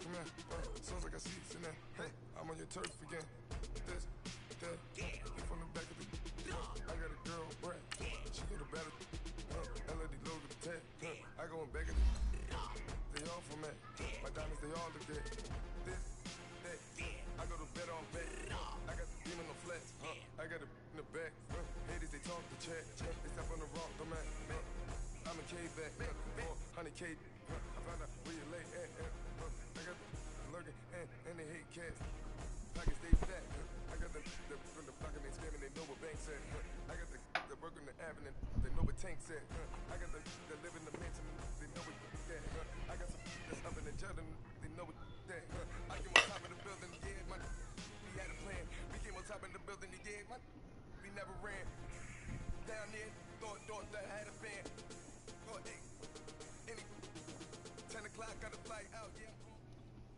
come in. Sounds like I see it's in there. Hey, I'm on your turf again. This, that, you from the back of the. I got a girl, Brad. She go to battle. LOD logo the tag. I go in back of the. They all from that. My diamonds, they all look good. This, that. I go to bed on bed. I got the demon on flats. I got it in the back. Haters, they talk the chat. They step on the rock, the mat. I'm a cave back. 400K. I found out where you lay at. I got the lurking and they hate cats. Pockets stay fat. I got the from the block and they scamming, they know what banks at. I got the work on the avenue, they know what tanks at. I got the live in the mansion, they know what that. I got some that's up in the jet, they know what that. I came on top of the building, yeah, man. We had a plan. We came on top of the building, yeah, man. We never ran. Down there, thought that I had a band. Thought, hey, any 10 o'clock, got a flight out, yeah.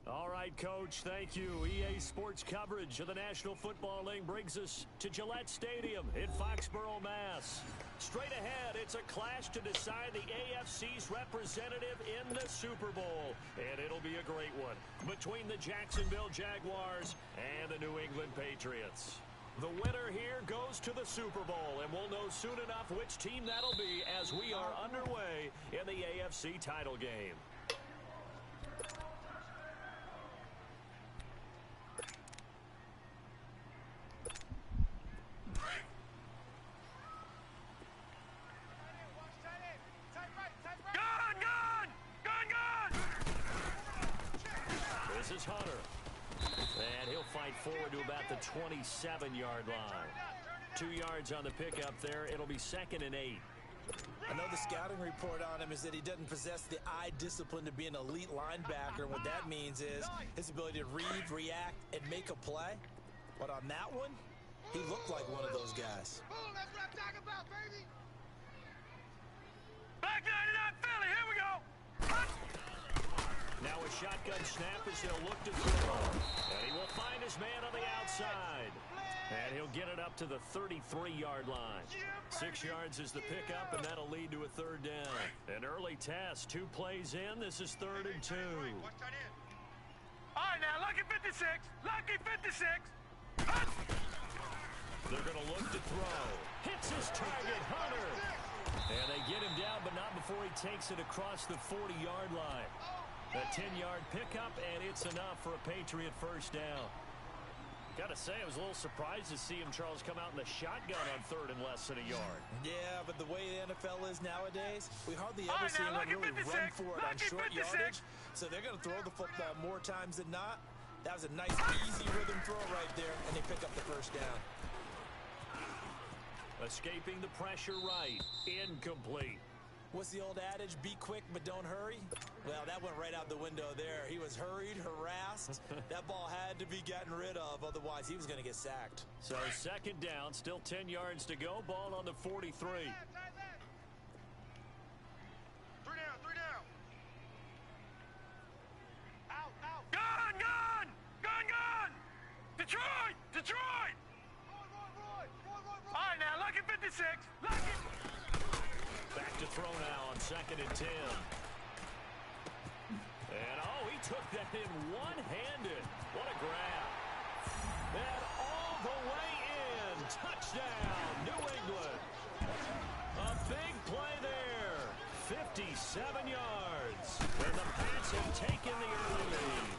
All right, Coach, thank you. EA Sports coverage of the National Football League brings us to Gillette Stadium in Foxborough, Mass. Straight ahead, it's a clash to decide the AFC's representative in the Super Bowl. And it'll be a great one between the Jacksonville Jaguars and the New England Patriots. The winner here goes to the Super Bowl, and we'll know soon enough which team that'll be as we are underway in the AFC title game. This is Hunter. And he'll fight forward to about the 27-yard line. 2 yards on the pickup there. It'll be 2nd and 8. I know the scouting report on him is that he doesn't possess the eye discipline to be an elite linebacker. What that means is his ability to read, react, and make a play. But on that one, he looked like one of those guys. Boom, that's what I'm talking about, baby. Back 99 Philly, here we go. Now a shotgun snap as he'll look to throw. And he will find his man on the outside. And he'll get it up to the 33-yard line. 6 yards is the pickup, and that'll lead to a 3rd down. An early test. 2 plays in. This is 3rd and 2. All right, now, lucky 56. Lucky 56. They're going to look to throw. Hits his target, Hunter. And they get him down, but not before he takes it across the 40-yard line. A 10-yard pickup, and it's enough for a Patriot 1st down. Got to say, I was a little surprised to see him, Charles, come out in the shotgun on 3rd and less than a yard. Yeah, but the way the NFL is nowadays, we hardly ever see anyone really run for it on short yardage. So they're going to throw the football more times than not. That was a nice, easy rhythm throw right there, and they pick up the 1st down. Escaping the pressure right. Incomplete. What's the old adage? Be quick, but don't hurry? Well, that went right out the window there. He was hurried, harassed. That ball had to be gotten rid of, otherwise he was going to get sacked. So 2nd down, still 10 yards to go. Ball on the 43. 3 down, 3 down. Out, out. Gun, gun! Gun, gun! Detroit! Detroit! Roy. All right, now, lucky 56. Lucky. Back to throw now on 2nd and 10. And, oh, he took that in one-handed. What a grab. And all the way in. Touchdown, New England. A big play there. 57 yards. And the Pats have taken the early lead.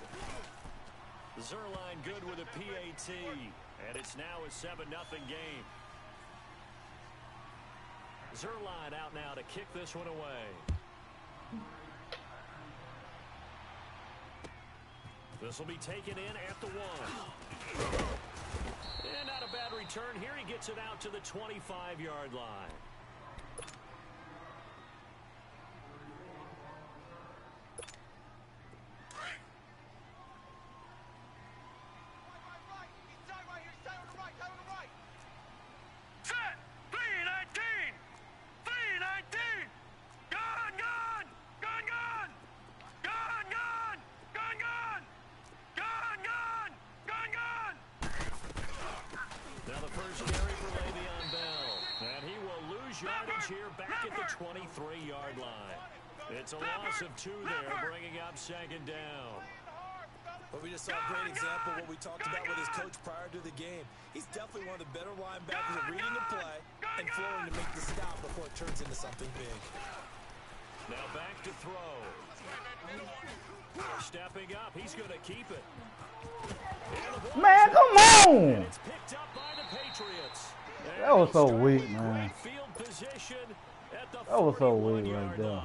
Zerline good with a PAT. And it's now a 7-0 game. Zerline out now to kick this one away. This will be taken in at the 1. And not a bad return here. He gets it out to the 25-yard line. Here back at the 23-yard line. It's a loss of 2 there, bringing up 2nd down. Well, we just saw a great example of what we talked about with his coach prior to the game. He's definitely one of the better linebackers at reading the play and flowing to make the stop before it turns into something big. Now back to throw. Stepping up, he's going to keep it. Man, come on! It's picked up by the Patriots. That was so weak, man. Field position at the That was so weak right there.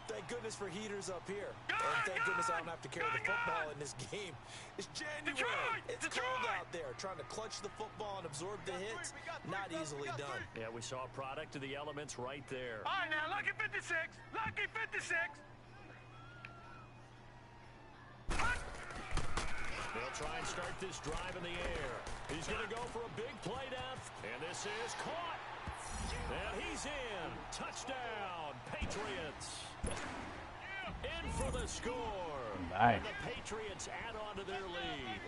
Thank goodness for heaters up here. And thank goodness I don't have to carry the football in this game. It's January. It's cold out there. Trying to clutch the football and absorb the hits, not easily done. Yeah, we saw a product of the elements right there. All right, now, lucky 56. Lucky 56. They'll try and start this drive in the air. He's going to go for a big play down. And this is caught. And he's in. Touchdown, Patriots. In for the score. Nice. And the Patriots add on to their lead.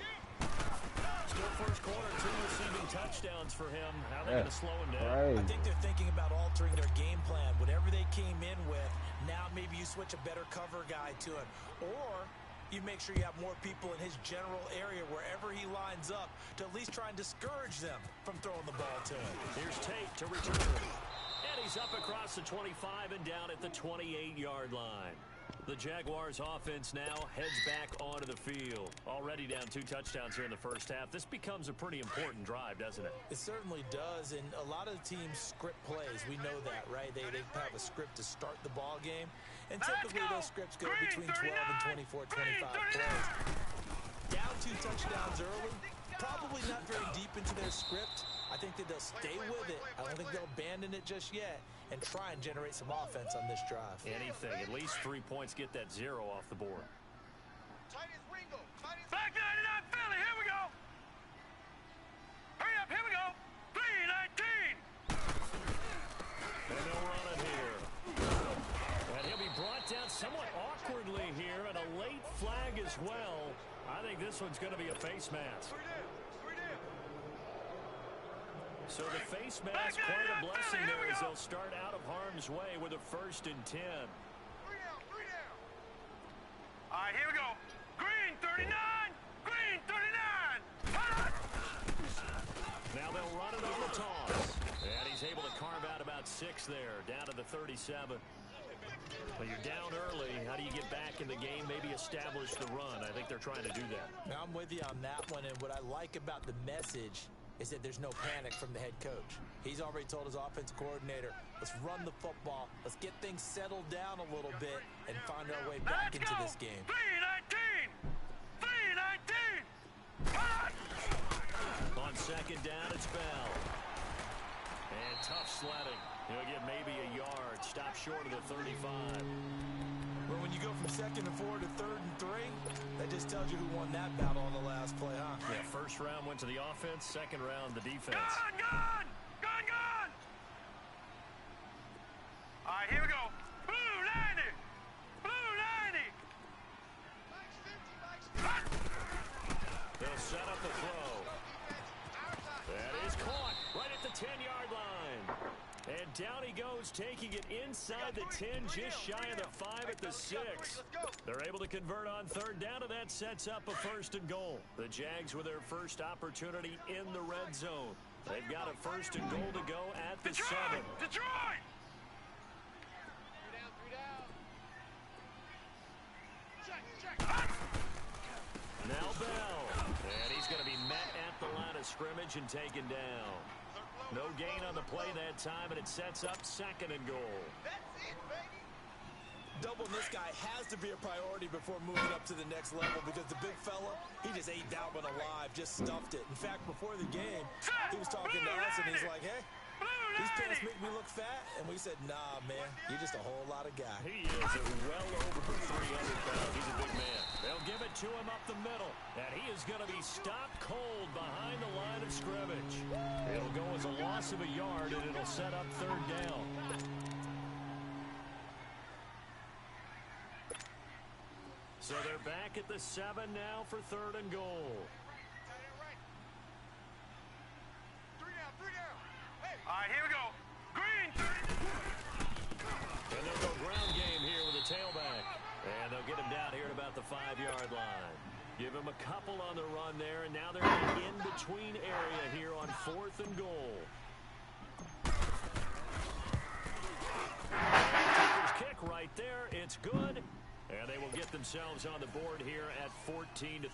Still first quarter, 2 receiving touchdowns for him. How are they going to slow him down? I think they're thinking about altering their game plan. Whatever they came in with, now maybe you switch a better cover guy to him. Or you make sure you have more people in his general area wherever he lines up to at least try and discourage them from throwing the ball to him. Here's Tate to return. And he's up across the 25 and down at the 28-yard line. The Jaguars offense now heads back onto the field. Already down 2 touchdowns here in the first half. This becomes a pretty important drive, doesn't it? It certainly does, and a lot of the teams script plays. We know that, right? They have a script to start the ball game, and typically those scripts go between 12 and 24, 25 plays. Down 2 touchdowns early, probably not very deep into their script. I think that they'll stay with it. I don't think they'll abandon it just yet and try and generate some offense on this drive. Anything. At least 3 points, get that 0 off the board. Back 99 Philly, here we go. Hurry up, here we go. 3-19. And they'll run it here. And he'll be brought down somewhat awkwardly here, and a late flag as well. I think this one's going to be a face mask. So the face mask, quite a blessing there as they'll start out of harm's way with a 1st and 10. 3 down, 3 down. All right, here we go. Green 39. Green 39. Now they'll run it on the toss. And he's able to carve out about 6 there, down to the 37. Well, you're down early. How do you get back in the game? Maybe establish the run. I think they're trying to do that. Now, I'm with you on that one, and what I like about the message is that there's no panic from the head coach. He's already told his offensive coordinator, let's run the football, let's get things settled down a little bit and find our way back into this game. 3-19. 3-19. On 2nd down, it's Bell. And tough sledding. He'll get maybe a yard. Stop short of the 35. Well, when you go from 2nd and 4 to 3rd and 3, that just tells you who won that battle on the last play, huh? Yeah, 1st round went to the offense, 2nd round the defense. Gone. All right, here we go. Blue 90. Blue 90. They'll set up the throw. That is caught right at the 10-yard line. And down he goes, taking it inside the 10, just shy of the 5 at the 6. They're able to convert on 3rd down, and that sets up a 1st and goal. The Jags with their first opportunity in the red zone. They've got a 1st and goal to go at the 7. Detroit. 3 down. Check. Now Bell. And he's going to be met at the line of scrimmage and taken down. No gain on the play that time, and it sets up 2nd and goal. That's it, baby. Doubling this guy has to be a priority before moving up to the next level because the big fella, he just ate that one alive, just stuffed it. In fact, before the game, he was talking to us, and he's like, hey, these pants make me look fat. And we said, nah, man, you're just a whole lot of guy. He is well over 300 pounds. He's a big man. They'll give it to him up the middle, and he is going to be stopped cold behind the line of scrimmage. It'll go as a loss of a yard, and it'll set up 3rd down. So they're back at the 7 now for 3rd and goal. 3 down. Hey. All right, here we go. Green 30. And they'll go ground game here with a tailback. And they'll get him down here at about the 5-yard line. Give him a couple on the run there, and now they're in the in-between area here on 4th and goal. Taker's kick right there. It's good. And they will get themselves on the board here at 14-3.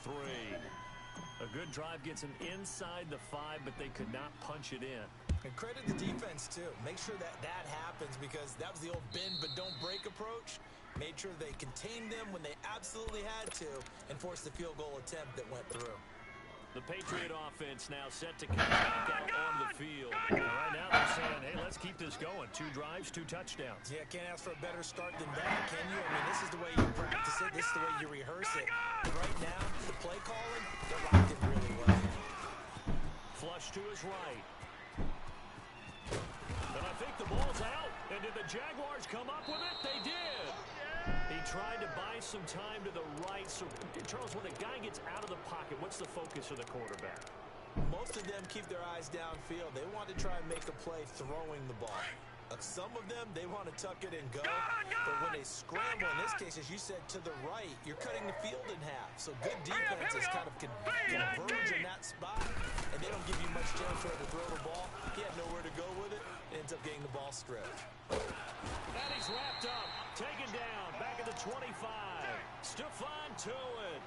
A good drive gets them inside the 5, but they could not punch it in. And credit the defense, too. Make sure that happens, because that was the old bend but don't break approach. Made sure they contained them when they absolutely had to and forced the field goal attempt that went through. The Patriot offense now set to come back out on the field. And right now they're saying, hey, let's keep this going. 2 drives, 2 touchdowns. Yeah, can't ask for a better start than that, can you? I mean, this is the way you practice it. This is the way you rehearse it. And right now, the play calling, they're locked in really well. Flush to his right. And I think the ball's out. And did the Jaguars come up with it? They did. He tried to buy some time to the right. So, Charles, when a guy gets out of the pocket, what's the focus of the quarterback? Most of them keep their eyes downfield. They want to try and make a play throwing the ball. Some of them, they want to tuck it and go. But when they scramble, in this case, as you said, to the right, you're cutting the field in half. So good defenses kind of converge in that spot, and they don't give you much territory to throw the ball. He had nowhere to go with it. Ends up getting the ball stripped. And he's wrapped up, taken down, back at the 25. Stephon Tuitt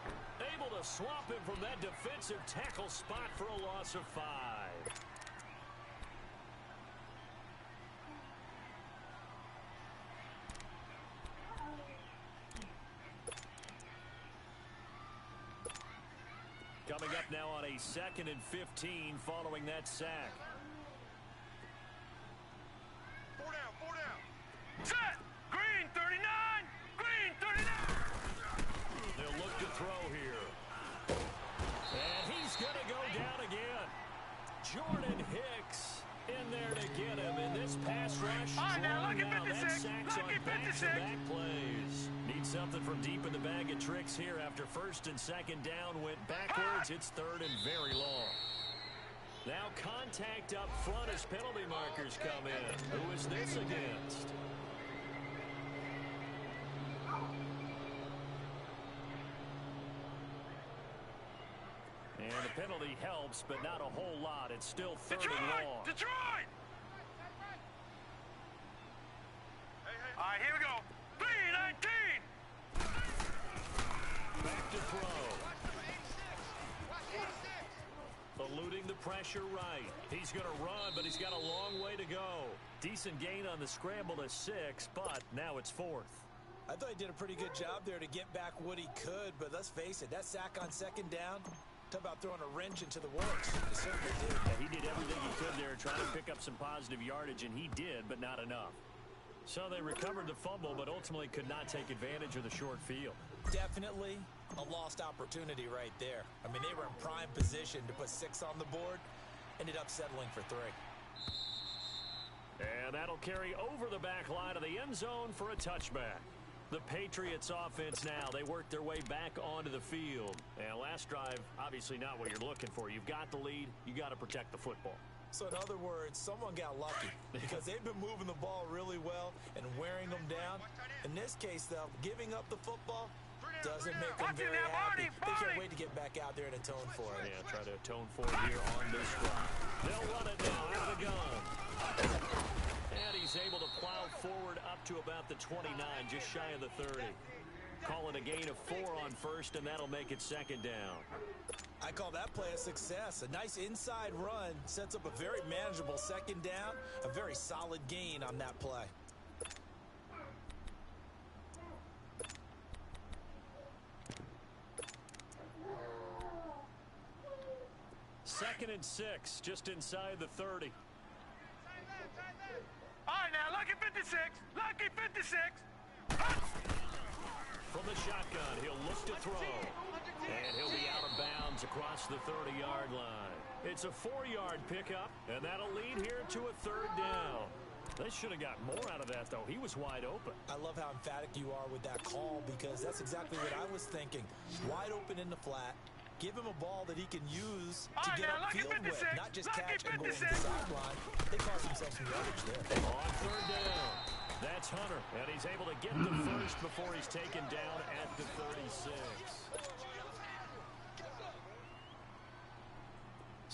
able to swap him from that defensive tackle spot for a loss of 5. Coming up now on a 2nd and 15 following that sack. 4 down, 4 down. Set! Green 39! Green 39! They'll look to throw here. And he's going to go down again. Jordan Hicks in there to get him. And this pass rush strong now. That sacks on back-to-back plays. Need something from deep in the bag of tricks here after 1st and 2nd down went backwards. It's 3rd and very long. Now contact up front as penalty markers come in. Who is this against? And the penalty helps, but not a whole lot. It's still 3rd and long. Detroit! All right, here we go. 3-19! Back to throw. Eluding the pressure right. He's going to run, but he's got a long way to go. Decent gain on the scramble to 6, but now it's 4th. I thought he did a pretty good job there to get back what he could, but let's face it, that sack on 2nd down, talk about throwing a wrench into the works. He certainly did. Yeah, he did everything he could there, trying to pick up some positive yardage, and he did, but not enough. So they recovered the fumble, but ultimately could not take advantage of the short field. Definitely a lost opportunity right there. I mean, they were in prime position to put 6 on the board, ended up settling for 3. And that'll carry over the back line of the end zone for a touchback. The Patriots offense now, they work their way back onto the field. And last drive, obviously not what you're looking for. You've got the lead. You got to protect the football. So in other words, someone got lucky because they've been moving the ball really well and wearing them down. In this case, though, giving up the football doesn't make them very happy. They can't wait to get back out there and atone for it. Yeah, try to atone for it here on this drive. They'll run it now out of the gun. And he's able to plow forward up to about the 29, just shy of the 30. Calling a gain of 4 on 1st, and that'll make it 2nd down. I call that play a success. A nice inside run sets up a very manageable 2nd down, a very solid gain on that play. Second and 6, just inside the 30. All right, now, lucky 56. Lucky 56. From the shotgun, he'll look to throw. And he'll be out of bounds across the 30-yard line. It's a 4-yard pickup, and that'll lead here to a 3rd down. They should have got more out of that, though. He was wide open. I love how emphatic you are with that call because that's exactly what I was thinking. Wide open in the flat. Give him a ball that he can use to get upfield with, not just catch and go over the sideline. They cost themselves some yardage there. On 3rd down, that's Hunter, and he's able to get the first before he's taken down at the 36.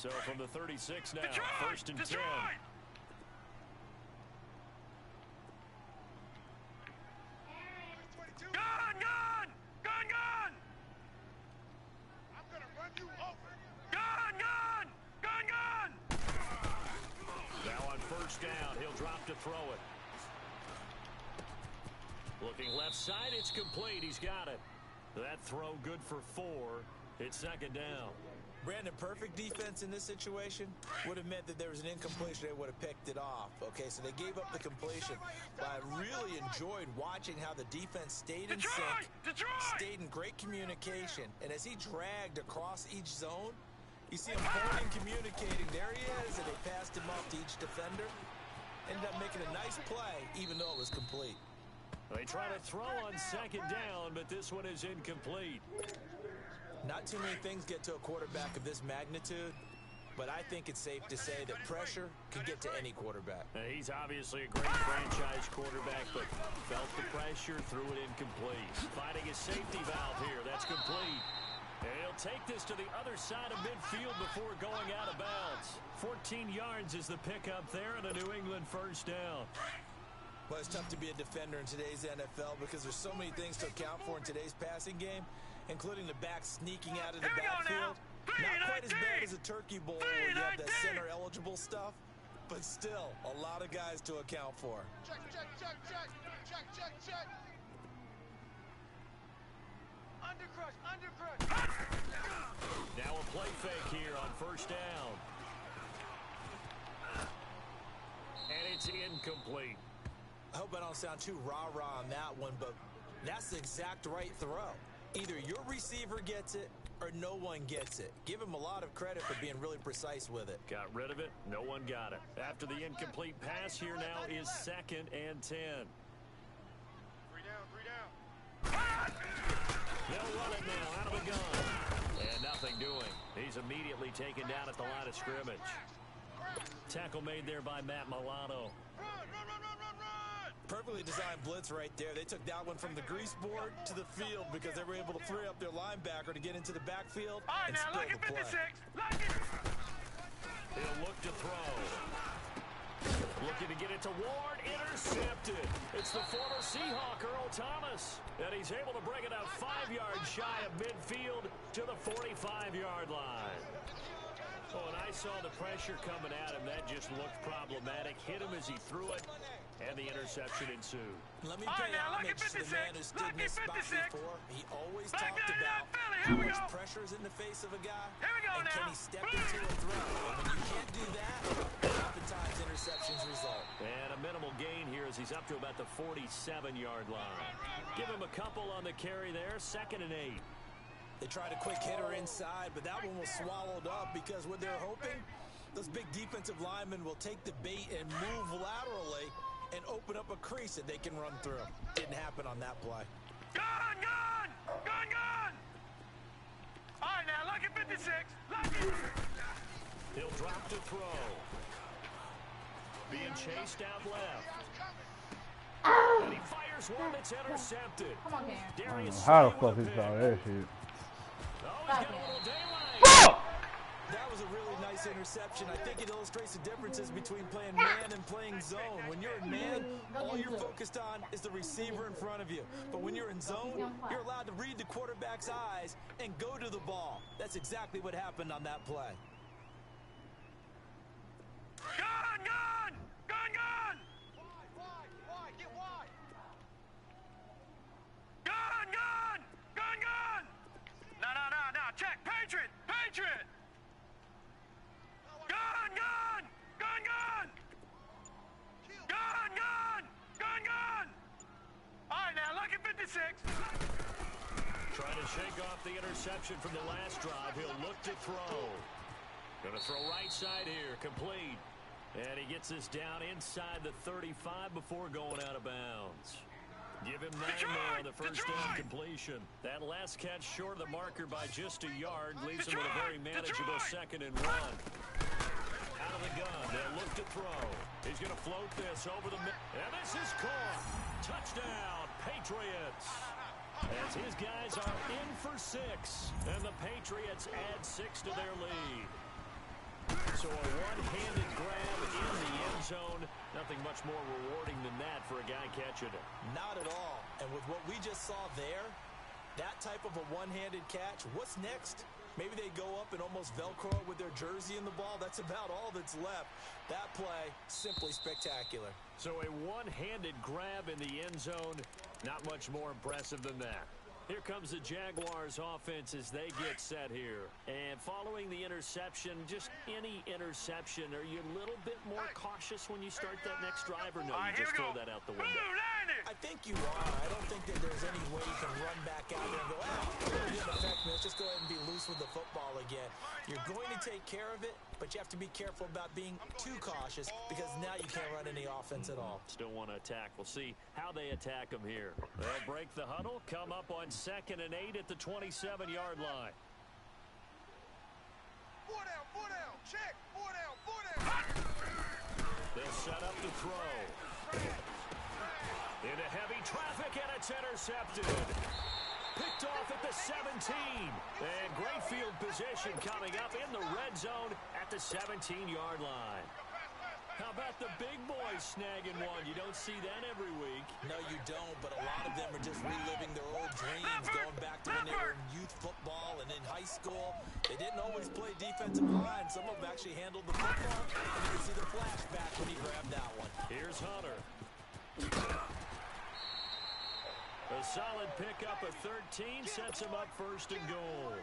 So from the 36 now, Detroit! 1st and 10. Detroit! Gun! Gun! Gun! Gun! I'm gonna run you over. Gun! Gun! Gun! Gun! Now on 1st down, he'll drop to throw it. Looking left side, it's complete. He's got it. That throw good for 4. It's 2nd down. Brandon, perfect defense in this situation would have meant that there was an incompletion. They would have picked it off. Okay, so they gave up the completion. But I really enjoyed watching how the defense stayed in sync, stayed in great communication. And as he dragged across each zone, you see him pointing, communicating. There he is, and they passed him off to each defender. Ended up making a nice play, even though it was complete. They try to throw on 2nd down, but this one is incomplete. Not too many things get to a quarterback of this magnitude, but I think it's safe to say that pressure can get to any quarterback. He's obviously a great franchise quarterback, but felt the pressure, threw it incomplete. Finding his safety valve here. That's complete. And he'll take this to the other side of midfield before going out of bounds. 14 yards is the pickup there, and a New England 1st down. Well, it's tough to be a defender in today's NFL because there's so many things to account for in today's passing game, including the back sneaking out of the backfield. Not quite as bad as a turkey bowl where you have that center-eligible stuff, but still a lot of guys to account for. Check, check, check, check. Check, check, check. Undercrush, undercrush. Now a play fake here on 1st down. And it's incomplete. I hope I don't sound too rah-rah on that one, but that's the exact right throw. Either your receiver gets it or no one gets it. Give him a lot of credit for being really precise with it. Got rid of it. No one got it. After the incomplete pass, here now is 2nd and 10. 3 down, 3 down. They'll run it now out of the gun. And nothing doing. He's immediately taken down at the line of scrimmage. Tackle made there by Matt Milano. Run, run, run, run, run, run. Perfectly designed blitz right there. They took that one from the grease board to the field because they were able to free up their linebacker to get into the backfield All right, and now, spill look the at play. 56. Look it. He'll look to throw. Looking to get it to Ward. Intercepted. It's the former Seahawk, Earl Thomas. And he's able to bring it out 5 yards shy of midfield to the 45-yard line. Oh, and I saw the pressure coming at him. That just looked problematic. Hit him as he threw it, and the interception ensued. Let me All pay right, now, look homage at to the man who 56. stood in Look this at spot 56. before. He always Back talked down, about Philly. how Here we much go. pressure is in the face of a guy. Here we go and now. can he step into a throw? And when you can't do that, oftentimes interceptions result. And a minimal gain here as he's up to about the 47-yard line. Give him a couple on the carry there. 2nd and 8. They tried a quick hitter inside, but that one was swallowed up because what they're hoping, those big defensive linemen will take the bait and move laterally and open up a crease that they can run through. Didn't happen on that play. Gun, gun, gun, gun. All right, now, look at 56. Look it. He'll drop to throw. Being chased out left. And he fires one that's intercepted. Come on, Cam. Darius How the Slay fuck with he a saw pick. that shit? Oh, he's got a little daylight. That was a really nice interception. I think it illustrates the differences between playing man and playing zone. When you're in man, all you're focused on is the receiver in front of you. But when you're in zone, you're allowed to read the quarterback's eyes and go to the ball. That's exactly what happened on that play. Gun, gun, gun, gun. Wide, get wide. Gun, gun, gun, gun. No, no, no, no. Check. Patriot, Patriot. Gun, gun, gun, gun. Gun, gun, gun, gun. All right, now, look at 56. Trying to shake off the interception from the last drive. He'll look to throw. Going to throw right side here. Complete. And he gets this down inside the 35 before going out of bounds. Give him 9 more on the first down completion. That last catch short of the marker by just a yard leaves him with a very manageable 2nd and 1. Out of the gun, they'll look to throw. He's going to float this over the middle. And this is caught. Touchdown, Patriots. As his guys are in for 6. And the Patriots add 6 to their lead. So a one-handed grab in the end zone. Nothing much more rewarding than that for a guy catching it. Not at all. And with what we just saw there, that type of a one-handed catch, what's next? Maybe they go up and almost Velcro it with their jersey in the ball. That's about all that's left. That play, simply spectacular. So a one-handed grab in the end zone, not much more impressive than that. Here comes the Jaguars offense as they get set here. And following the interception, just any interception, are you a little bit more cautious when you start that next drive, or no, you just throw that out the window? I think you are. I don't think that there's any way you can run back out there and go, it didn't affect me. Let's just go ahead and be loose with the football again. You're going to take care of it, but you have to be careful about being too cautious because now you can't run any offense at all. Still want to attack. We'll see how they attack them here. They'll break the huddle, come up on 2nd and 8 at the 27-yard line. 4 down, check, 4 down. They'll set up the throw. Into heavy traffic, and it's intercepted. Picked off at the 17. And great field position coming up in the red zone at the 17-yard line. How about the big boys snagging one? You don't see that every week. No, you don't, but a lot of them are just reliving their old dreams, going back to when they were in youth football and in high school. They didn't always play defensive line. Some of them actually handled the football, and you can see the flashback when he grabbed that one. Here's Hunter. A solid pickup of 13 sets him up 1st and goal.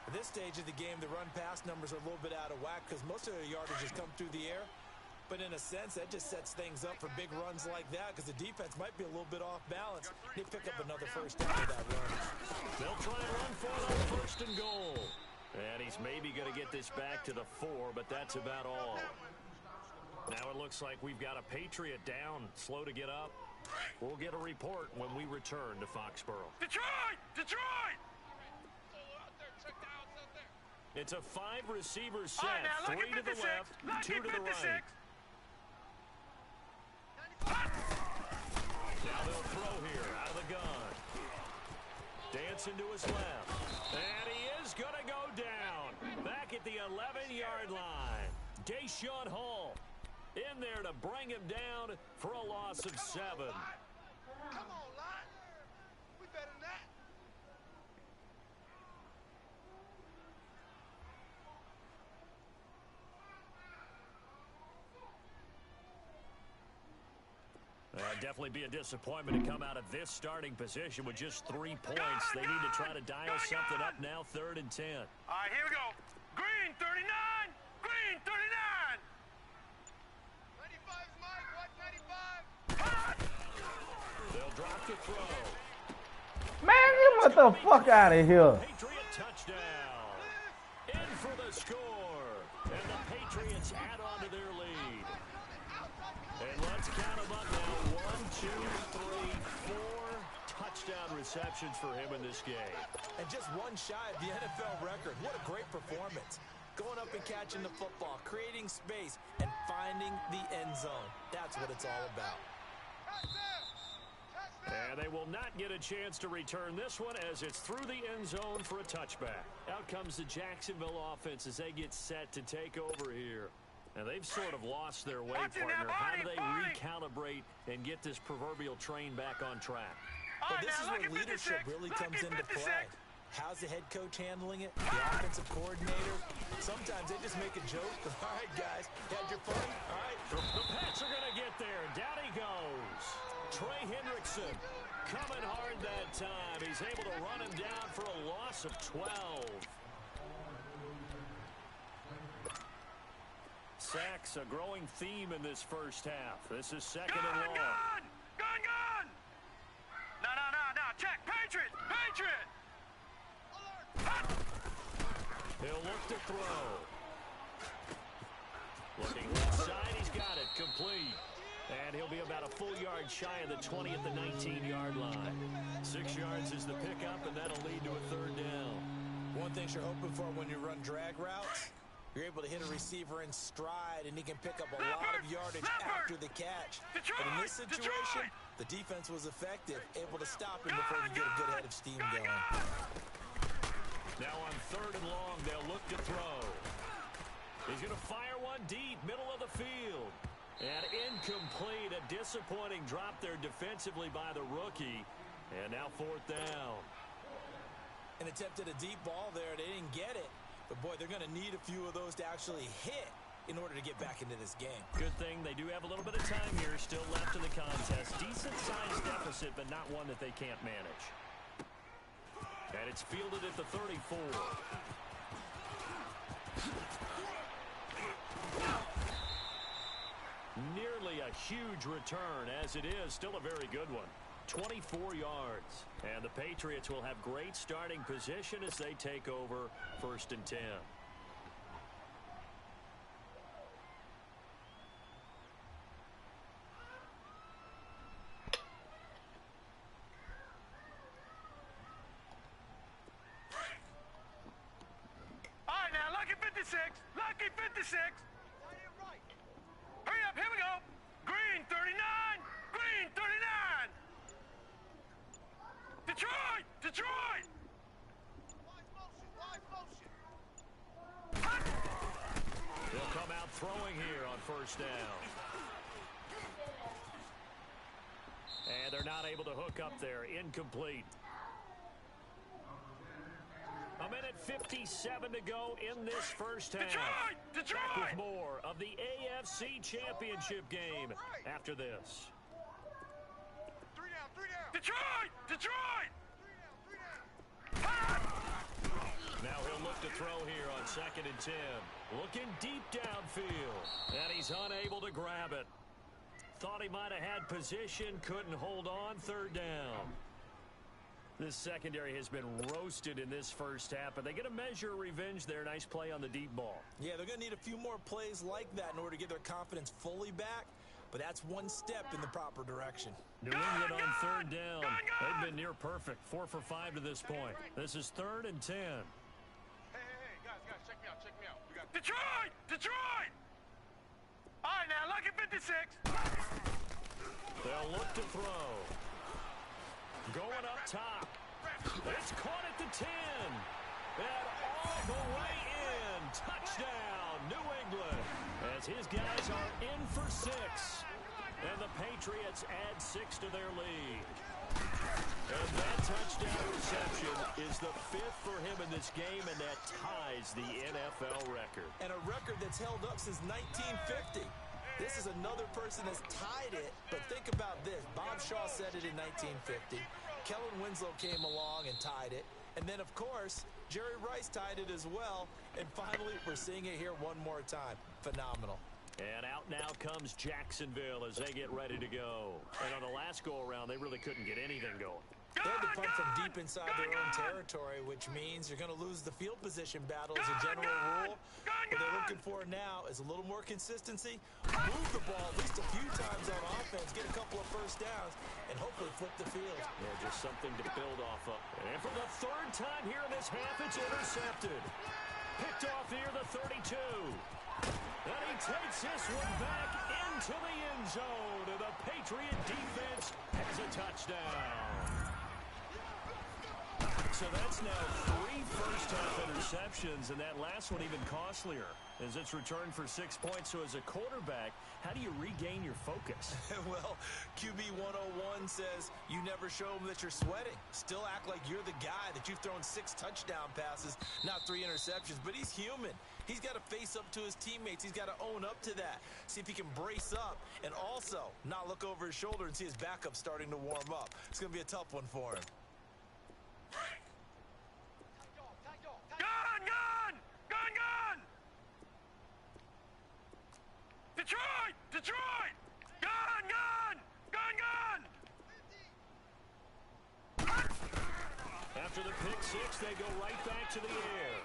At this stage of the game, the run-pass numbers are a little bit out of whack because most of their yardage has come through the air. But in a sense, that just sets things up for big runs like that because the defense might be a little bit off balance. They pick up another first down with that run. They'll try and run for it on 1st and goal. And he's maybe going to get this back to the 4, but that's about all. Now it looks like we've got a Patriot down, slow to get up. We'll get a report when we return to Foxborough. Detroit! Detroit! It's a 5-receiver set. Right, now 3 to the left, 2 to the right. Now they'll throw here out of the gun. Dancing to his left. And he is going to go down. Back at the 11-yard line. Deshaun Hall in there to bring him down for a loss of 7. Come on, line. We better than that. Definitely be a disappointment to come out of this starting position with just 3 points. They need to try to dial something up now, 3rd and 10. All right, here we go. Green 39. Green 39. 95's Mike. What 95? They'll drop the throw. Man, get the fuck out of here. Patriot touchdown. In for the score. And the Patriots add on to their lead. And let's count them up now. 1, 2, 3, 4 touchdown receptions for him in this game. And just one shy of the NFL record. What a great performance. Going up and catching the football, creating space, and finding the end zone. That's what it's all about. And they will not get a chance to return this one as it's through the end zone for a touchback. Out comes the Jacksonville offense as they get set to take over here. Now, they've sort of lost their way, partner. How do they recalibrate and get this proverbial train back on track? Well, this is where leadership really comes into play. How's the head coach handling it? The offensive coordinator? Sometimes they just make a joke. All right, guys, you had your fun? All right. The Pats are going to get there. Down he goes. Trey Hendrickson coming hard that time. He's able to run him down for a loss of 12. Sacks, a growing theme in this first half. This is 2nd and long. Gun! No. Check. Patriot! Patriot! He'll look to throw. Looking left side, he's got it. Complete. And he'll be about a full yard shy of the 20 at the 19-yard line. 6 yards is the pickup, and that'll lead to a 3rd down. One thing you're hoping for when you run drag routes, you're able to hit a receiver in stride, and he can pick up a lot of yardage after the catch. But in this situation, the defense was effective, able to stop him before he get a good head of steam going. Now on 3rd and long, they'll look to throw. He's going to fire one deep, middle of the field. And incomplete, a disappointing drop there defensively by the rookie. And now 4th down. An attempt at a deep ball there. They didn't get it. But, boy, they're going to need a few of those to actually hit in order to get back into this game. Good thing they do have a little bit of time here still left in the contest. Decent-sized deficit, but not one that they can't manage. And it's fielded at the 34. Nearly a huge return, as it is. Still a very good one. 24 yards. And the Patriots will have great starting position as they take over 1st and 10. All right, now, lucky 56. Lucky 56. Hurry up, here we go. Green 39. Green 39. Detroit! Detroit! They'll come out throwing here on 1st down. And they're not able to hook up there. Incomplete. A minute 57 to go in this first half. Detroit! Detroit! Back with more of the AFC Championship game after this. 3 down, 3 down. Detroit! Detroit! 3 down, 3 down. Now he'll look to throw here on 2nd and 10. Looking deep downfield. And he's unable to grab it. Thought he might have had position, couldn't hold on. 3rd down. This secondary has been roasted in this first half, but they get a measure of revenge there. Nice play on the deep ball. Yeah, they're going to need a few more plays like that in order to get their confidence fully back, but that's one step in the proper direction. New England on 3rd down. They've been near perfect. 4 for 5 to this point. This is 3rd and 10. Hey, guys, check me out, We got Detroit! Detroit! All right, now, lucky 56. They'll look to throw. Going up top. It's caught at the 10. And all the way in. Touchdown, New England. As his guys are in for 6. And the Patriots add 6 to their lead. And that touchdown reception is the 5th for him in this game, and that ties the NFL record. And a record that's held up since 1950. This is another person that's tied it, but think about this. Bob Shaw said it in 1950. Kellen Winslow came along and tied it. And then, of course, Jerry Rice tied it as well. And finally, we're seeing it here one more time. Phenomenal. And out now comes Jacksonville as they get ready to go. And on the last go-around, they really couldn't get anything going. They had to punt from deep inside their own territory, which means you're going to lose the field position battle as a general rule. What they're looking for now is a little more consistency, move the ball at least a few times on offense, get a couple of first downs, and hopefully flip the field. Yeah, just something to build off of. And for the 3rd time here in this half, it's intercepted. Picked off near the 32. And he takes this one back into the end zone, and the Patriot defense has a touchdown. So that's now 3 first-half interceptions, and that last one even costlier as it's returned for 6 points. So as a quarterback, how do you regain your focus? Well, QB 101 says you never show them that you're sweating. Still act like you're the guy, that you've thrown 6 touchdown passes, not 3 interceptions. But he's human. He's got to face up to his teammates. He's got to own up to that. See if he can brace up and also not look over his shoulder and see his backup starting to warm up. It's going to be a tough one for him. Gun! Detroit! Detroit! Gun! After the pick 6, they go right back to the air.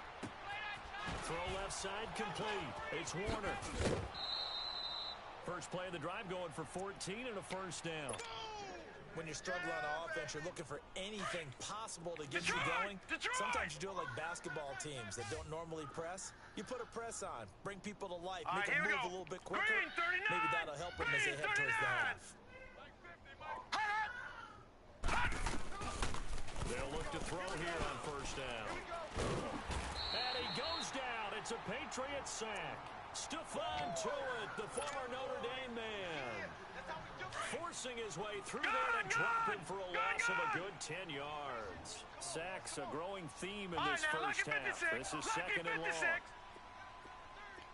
Throw left side complete. It's Warner. First play of the drive going for 14 and a first down. When you're struggling on offense, you're looking for anything possible to get you going. Sometimes you do it like basketball teams that don't normally press. You put a press on, bring people to life, make them move a little bit quicker. Maybe that'll help them as they head towards the half. They'll look to throw here on first down. And he goes down. It's It's a Patriot sack. Stephon Tuitt, the former Notre Dame man, forcing his way through there to drop him for a loss of a good 10 yards. Sacks a growing theme in this first half. This is second and long.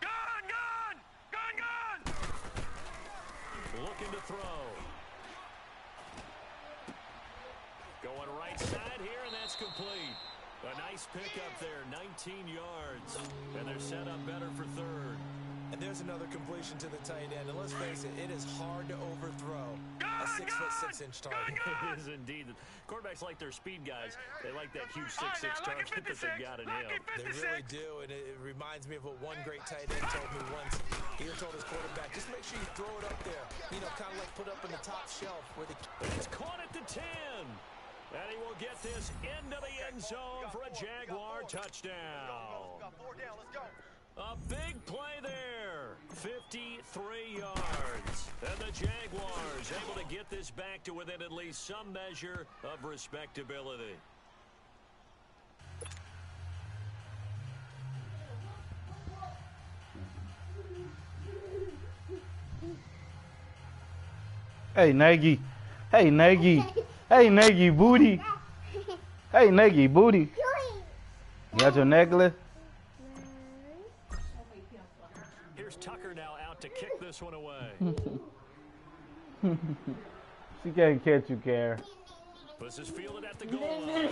Gun! Looking to throw. Going right side here, and that's complete. A nice pickup there, 19 yards. And they're set up better for third. And there's another completion to the tight end. And let's face it, it is hard to overthrow a 6'6" target. It is indeed. Quarterbacks like their speed guys. They like that huge 6'6" target that they've got in him. They really do, and it reminds me of what one great tight end told me once. He told his quarterback, just make sure you throw it up there. You know, kind of like put up in the top shelf. Where the It's caught at the 10. And he will get this into the end zone for a Jaguar touchdown. A big play there. 53 yards. And the Jaguars able to get this back to within at least some measure of respectability. Hey, Nagy. Hey, Nagy. Hey, Nagy booty. Hey, Nagy booty. You got your necklace? Here's Tucker now out to kick this one away. She can't catch you, Care. This is fielded at the goal line.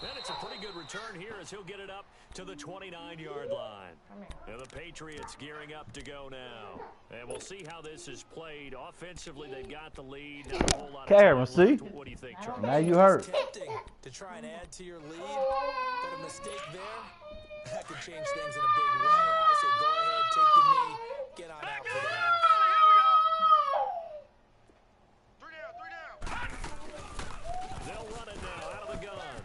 And it's a pretty good return here as he'll get it up to the 29-yard line. And the Patriots gearing up to go now. And we'll see how this is played. Offensively, they've got the lead. Not a whole lot of Cameron, time see? left. What do you think, Charles? Now you hurt. It's tempting to try and add to your lead, but a mistake there, that could change things in a big way. I say go ahead, take the knee, get on out for the half. They'll run it now out of the gun.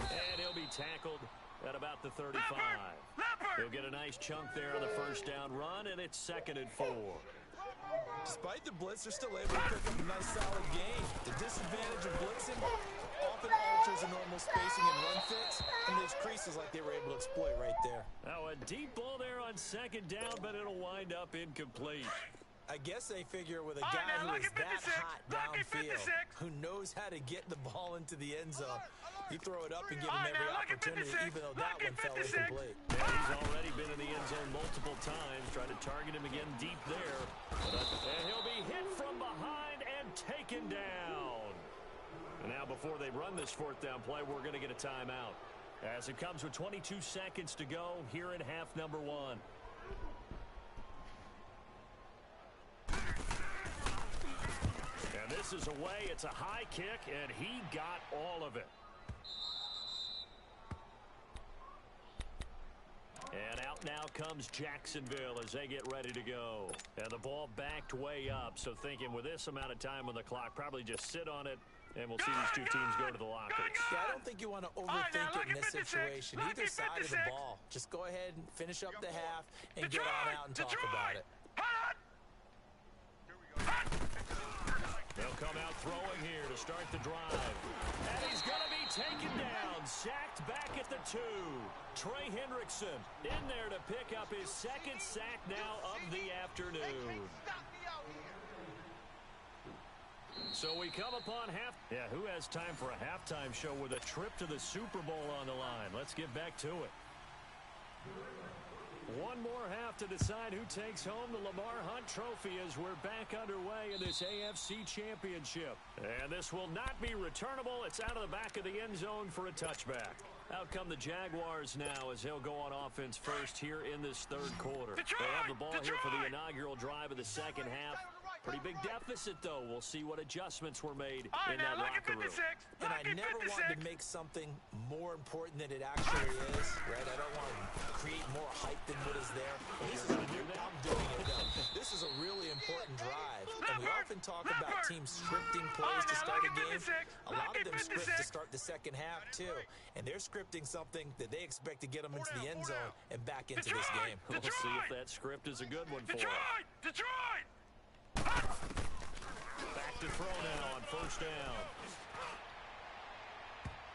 And he'll be tackled at about the 35. He'll get a nice chunk there on the first down run, and it's 2nd and 4. Despite the blitz, they're still able to pick up a nice solid gain. The disadvantage of blitzing often alters the normal spacing and run fits, and there's creases like they were able to exploit right there. Now a deep ball there on 2nd down, but it'll wind up incomplete. I guess they figure with a guy who is that hot downfield, who knows how to get the ball into the end zone, you throw it up and give him every opportunity, even though that one fell incomplete. Yeah, he's already been in the end zone multiple times. Try to target him again deep there. And he'll be hit from behind and taken down. And now before they run this 4th down play, we're going to get a timeout. As it comes with 22 seconds to go here in half number 1. And this is away. It's a high kick, and he got all of it. And out now comes Jacksonville as they get ready to go. And the ball backed way up. So thinking with this amount of time on the clock, probably just sit on it, and we'll see these two teams go to the lockers. Yeah, I don't think you want to overthink it in this situation. Either side of the ball. Just go ahead and finish up the half and get on out and talk about it. They'll come out throwing here to start the drive. And he's going to be taken down, sacked back at the 2. Trey Hendrickson in there to pick up his 2nd sack now of the afternoon. So we come upon half. Yeah, who has time for a halftime show with a trip to the Super Bowl on the line? Let's get back to it. One more half to decide who takes home the Lamar Hunt Trophy as we're back underway in this AFC Championship. And this will not be returnable. It's out of the back of the end zone for a touchback. Out come the Jaguars now as they'll go on offense first here in this 3rd quarter. They have the ball here for the inaugural drive of the 2nd half. Pretty big deficit, though. We'll see what adjustments were made in that locker room. And I never wanted to make something more important than it actually is, right? I don't want to create more hype than what is there. I'm doing it, though. This is a really important drive. And we often talk about teams scripting plays to start a game. A lot of them script to start the 2nd half, too. And they're scripting something that they expect to get them into the end zone and back into this game. We'll see if that script is a good one for them. Detroit! Back to throw now on 1st down.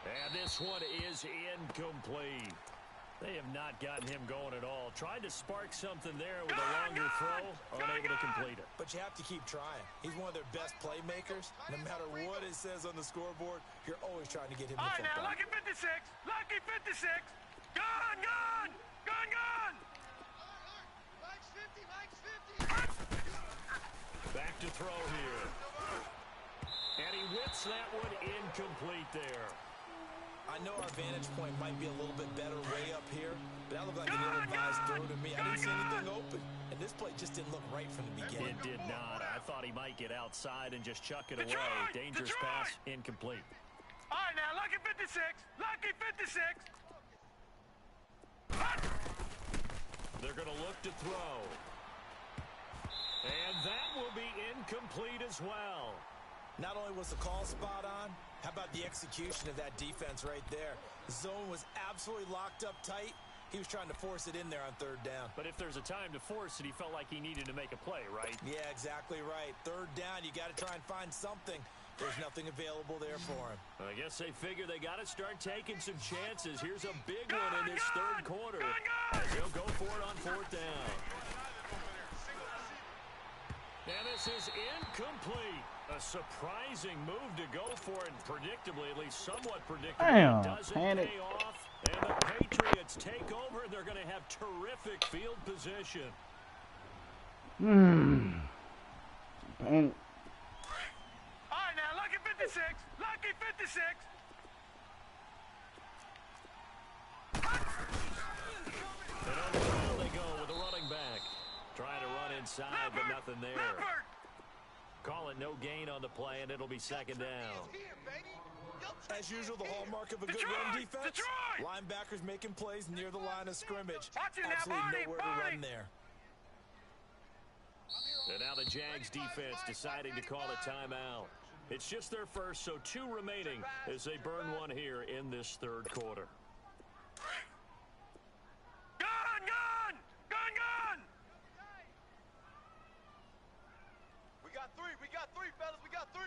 And this one is incomplete. They have not gotten him going at all. Tried to spark something there with a longer throw, unable to complete it. But you have to keep trying. He's one of their best playmakers. No matter what it says on the scoreboard, you're always trying to get him the football. All right, now, lucky 56. Lucky 56. Gun, gun. Gun, gun. Mike's 50, Mike's 50. Back to throw here. And he whips that one incomplete there. I know our vantage point might be a little bit better way up here, but that looked like an ill-advised throw to me. I didn't see anything open, and this play just didn't look right from the beginning. It did not. I thought he might get outside and just chuck it away. Dangerous pass, incomplete. All right, now, lucky 56. Lucky 56. They're going to look to throw. And that will be incomplete as well. Not only was the call spot on, how about the execution of that defense right there? The zone was absolutely locked up tight. He was trying to force it in there on third down. But if there's a time to force it, he felt like he needed to make a play, right? Yeah, exactly right. Third down, you got to try and find something. There's nothing available there for him. I guess they figure they got to start taking some chances. Here's a big one in this third quarter as he'll go for it on fourth down. And this is incomplete. A surprising move to go for it, predictably, at least somewhat predictably. Damn, it doesn't panic. pay off, and the Patriots take over. They're going to have terrific field position. Panic. All right, now, lucky 56. Lucky 56. And on the ground they go with the running back. Trying to run inside, but nothing there. Call it no gain on the play, and it'll be second down. As usual, the hallmark of a good run defense, linebackers making plays near the line of scrimmage. Absolutely nowhere to run there. And now the Jags defense deciding to call a timeout. It's just their first, so 2 remaining as they burn one here in this third quarter. Gun, gun. Gun, gun. We got three, fellas. We got 3.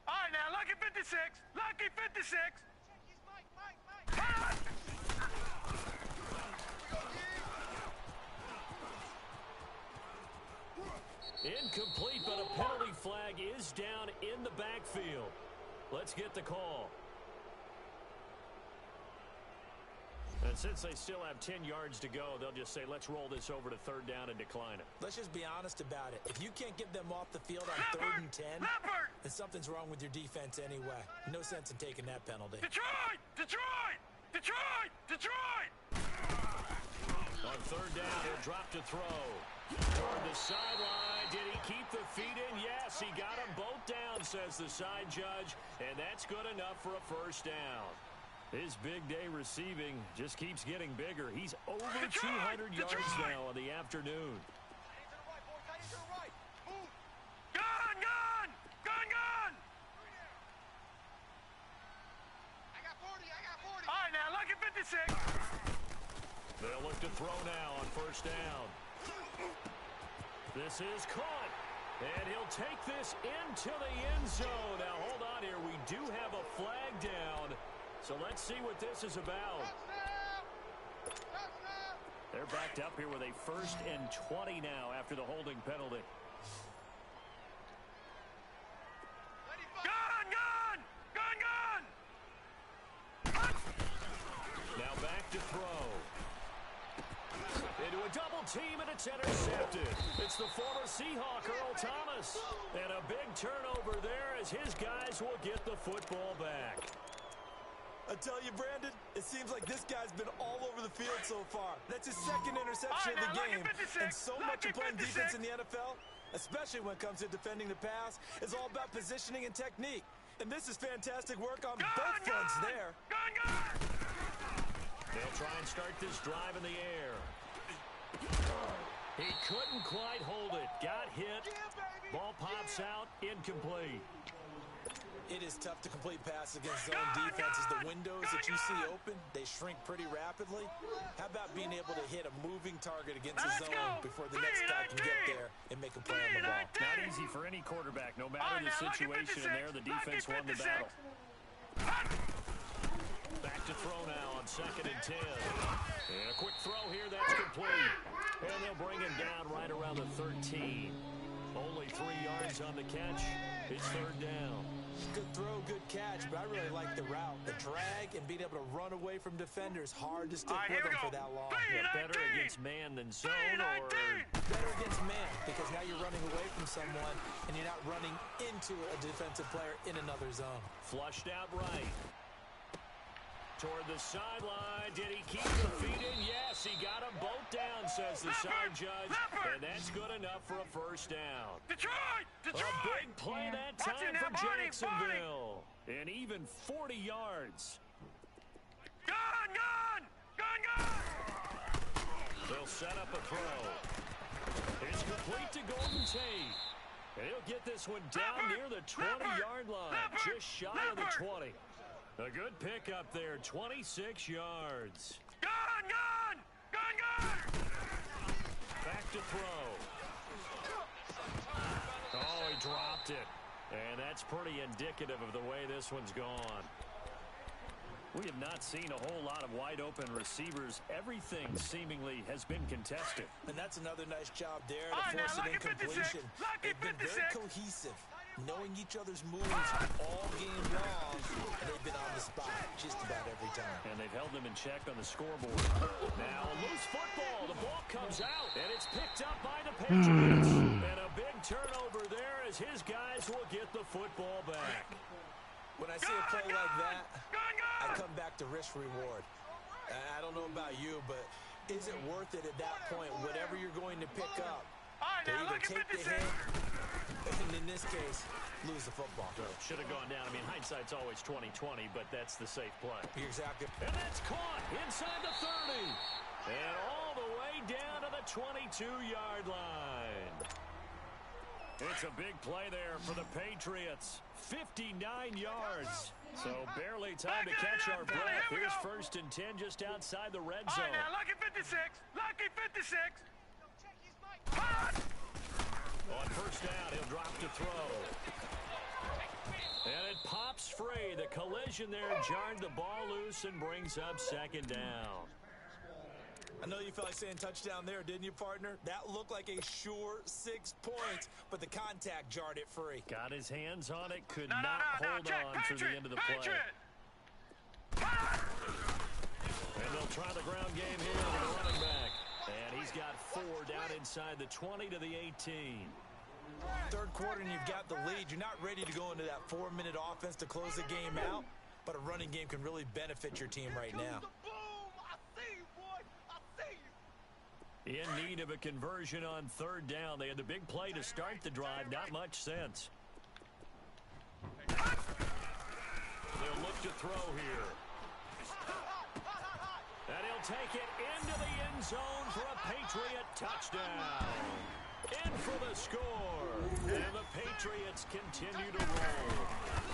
All right, now, lucky 56. Lucky 56. Mike. Incomplete, but a penalty flag is down in the backfield. Let's get the call. And since they still have 10 yards to go, they'll just say, let's roll this over to third down and decline it. Let's just be honest about it. If you can't get them off the field on 3rd and 10, then something's wrong with your defense anyway. No sense in taking that penalty. Detroit! Detroit! Detroit! Detroit! On third down, he'll drop to throw. Toward the sideline. Did he keep the feet in? Yes, he got them both down, says the side judge. And that's good enough for a first down. His big day receiving just keeps getting bigger. He's over 200 yards now in the afternoon. Gun, gun! Gun, gun! I got 40. All right, now, lucky 56. They'll look to throw now on first down. This is caught. And he'll take this into the end zone. Now, hold on here. We do have a flag down. So let's see what this is about. They're backed up here with a 1st and 20 now after the holding penalty. Gun, gun! Gun, gun! Now back to throw. Into a double team, and it's intercepted. It's the former Seahawk, Earl Thomas. And a big turnover there as his guys will get the football back. I tell you, Brandon, it seems like this guy's been all over the field so far. That's his 2nd interception of the game. And so much of playing defense in the NFL, especially when it comes to defending the pass, is all about positioning and technique. And this is fantastic work on both fronts there. They'll try and start this drive in the air. He couldn't quite hold it. Got hit. Ball pops out. Incomplete. It is tough to complete passes against zone defenses. The windows that you see open, they shrink pretty rapidly. How about being able to hit a moving target against the zone before the next guy can get there and make a play on the ball? Not easy for any quarterback. No matter the situation in there, the defense won the battle. on 2nd and 10. And a quick throw here, that's complete. And they'll bring him down right around the 13. Only 3 yards on the catch. It's 3rd down. Good throw, good catch, but I really like the route. The drag and being able to run away from defenders, hard to stick with them for that long. Yeah, better against man than zone, or better against man, because now you're running away from someone and you're not running into a defensive player in another zone. Flushed out right. Toward the sideline. Did he keep the feet in? Yes, he got them both down, says the side judge. And that's good enough for a 1st down. Detroit! A big play that time for Jacksonville. And even 40 yards. Gun! They'll set up a throw. It's complete to Golden Tate. And he'll get this one down near the 20-yard line. Just shy of the 20. A good pickup there, 26 yards. Gun! Back to throw. Oh, he dropped it. And that's pretty indicative of the way this one's gone. We have not seen a whole lot of wide-open receivers. Everything seemingly has been contested. And that's another nice job there to force an incompletion. They've been very cohesive, knowing each other's moves all game long, and they've been on the spot just about every time. And they've held them in check on the scoreboard. Now a loose football. The ball comes out, and it's picked up by the Patriots. And a big turnover there as his guys will get the football back. When I see a play like that, I come back to risk reward. I don't know about you, but is it worth it at that point, whatever you're going to pick up, to either take the hit, and in this case, lose the football? Should have gone down. I mean, hindsight's always 20/20, but that's the safe play. You're exactly. And that's caught inside the 30. And all the way down to the 22-yard line. It's a big play there for the Patriots. 59 yards. So barely time to catch our breath. Here's 1st and 10 just outside the red zone. All right, now, Lucky 56. Lucky 56. On 1st down, he'll drop to throw. And it pops free. The collision there jarred the ball loose and brings up 2nd down. I know you felt like saying touchdown there, didn't you, partner? That looked like a sure 6 points, but the contact jarred it free. Got his hands on it, could not hold on through the end of the play. And they'll try the ground game here with the running back. And he's got 4 down inside the 20 to the 18. 3rd quarter and you've got the lead. You're not ready to go into that 4-minute offense to close the game out, but a running game can really benefit your team right now. In need of a conversion on 3rd down. They had the big play to start the drive. Not much sense. They'll look to throw here. And he'll take it into the end zone for a Patriot touchdown. In for the score. And the Patriots continue to roll.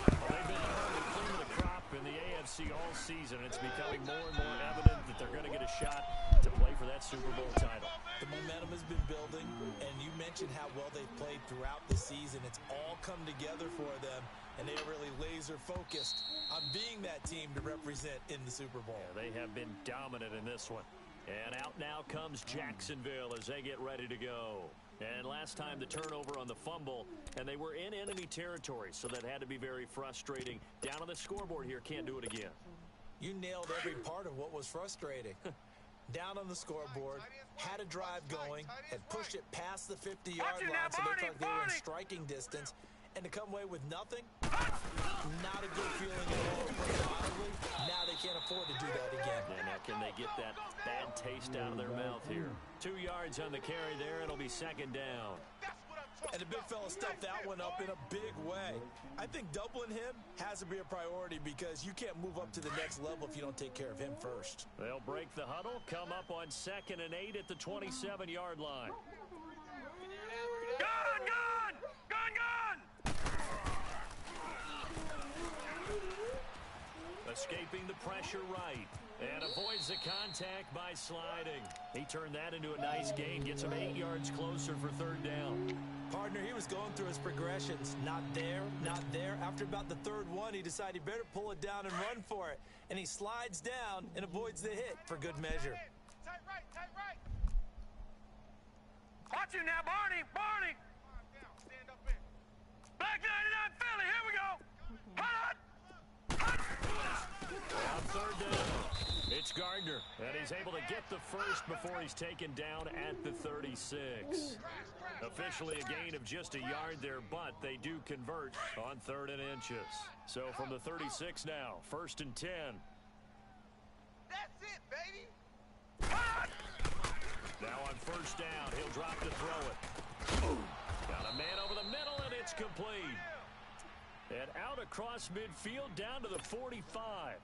Well, they've been trying to clean the crop in the AFC all season. It's becoming more and more evident that they're going to get a shot to play for that Super Bowl title. The momentum has been building, and you mentioned how well they've played throughout the season. It's all come together for them, and they are really laser-focused on being that team to represent in the Super Bowl. Yeah, they have been dominant in this one. And out now comes Jacksonville as they get ready to go. And last time the turnover on the fumble, and they were in enemy territory, so that had to be very frustrating. Down on the scoreboard here, can't do it again. You nailed every part of what was frustrating. Down on the scoreboard, had a drive going, had pushed it past the 50-yard line, so they looked like they were in striking distance, and to come away with nothing, not a good feeling at all. Honestly, now they can't afford to do that again. And now can they get that bad taste out of their mouth here? 2 yards on the carry there. It'll be 2nd down. And the big fella stepped that one up in a big way. I think doubling him has to be a priority because you can't move up to the next level if you don't take care of him first. They'll break the huddle, come up on 2nd and 8 at the 27-yard line. Gun! Escaping the pressure right. And avoids the contact by sliding. He turned that into a nice gain. Gets him 8 yards closer for third down. Partner, he was going through his progressions. Not there, not there. After about the third one, he decided he better pull it down and run for it. And he slides down and avoids the hit for good measure. Tight right, tight right. Watch him now, Barney, Barney. Down, stand up in. Black 99 Philly, here we go. Hot. On third down, it's Gardner, and he's able to get the first before he's taken down at the 36. Officially a gain of just a yard there, but they do convert on 3rd and inches. So from the 36 now, 1st and 10. That's it, baby. Now on 1st down, he'll drop to throw it. Got a man over the middle, and it's complete. And out across midfield down to the 45.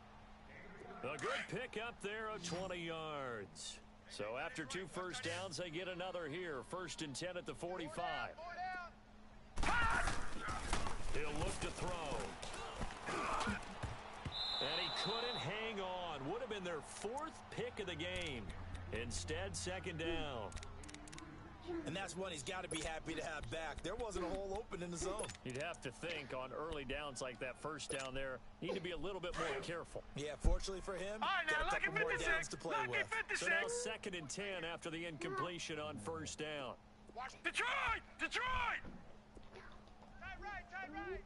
A good pick up there of 20 yards. So after 2 first downs, they get another here. 1st and 10 at the 45. He'll look to throw. And he couldn't hang on. Would have been their 4th pick of the game. Instead, 2nd down. And that's one he's got to be happy to have back. There wasn't a hole open in the zone. You'd have to think on early downs like that 1st down there, you need to be a little bit more careful. Yeah, fortunately for him, All right, now, got a couple more lucky downs 56, to play lucky with. 56. So now 2nd and 10 after the incompletion on 1st down. Watch Detroit, Detroit. tight right, tight right.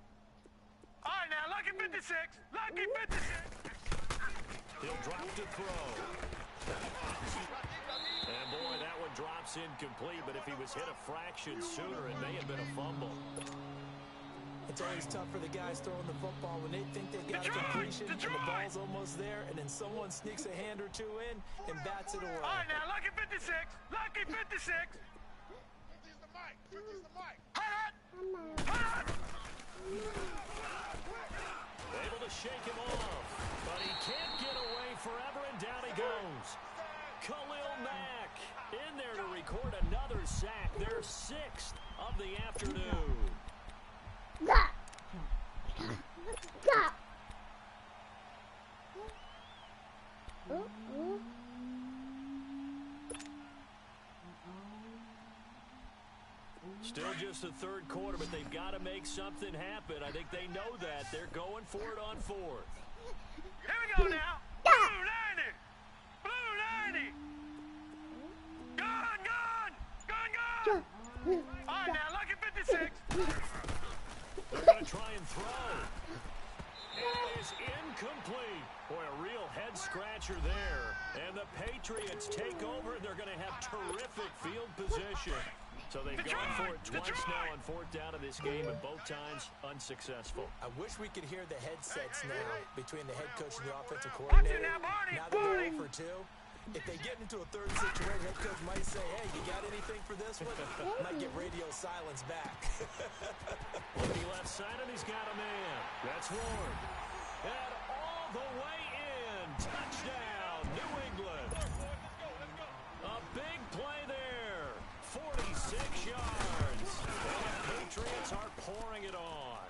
All right, now, lucky 56, lucky 56. He'll drop to throw. And boy, that one drops incomplete, but if he was hit a fraction sooner, it may have been a fumble. It's always tough for the guys throwing the football when they think they've got a completion and the ball's almost there, and then someone sneaks a hand or two in and bats it away. All right, now, lucky 56, lucky 56. 50's the mic, 50's the mic. Hot, hot. Able to shake him off, but he can't get away forever, and down he goes. Khalil Mack in there to record another sack, their 6th of the afternoon. Still just the 3rd quarter, but they've got to make something happen. I think they know that. They're going for it on 4th. Here we go now. Blue 90, blue 90. Gun, gun, gun, gun. All right, now, lucky 56. They're going to try and throw. It is incomplete. Boy, a real head-scratcher there. And the Patriots take over, and they're going to have terrific field position. So they've gone for it twice now on 4th down in this game, and both times unsuccessful. I wish we could hear the headsets now between the head coach and the offensive coordinator. Now that they're 0 for 2, if they get into a 3rd situation, head coach might say, hey, you got anything for this one? Might get radio silence back. Looking left side, and he's got a man. That's Ward. And all the way in. Touchdown, New England. A big play there. 46 yards. And the Patriots are pouring it on.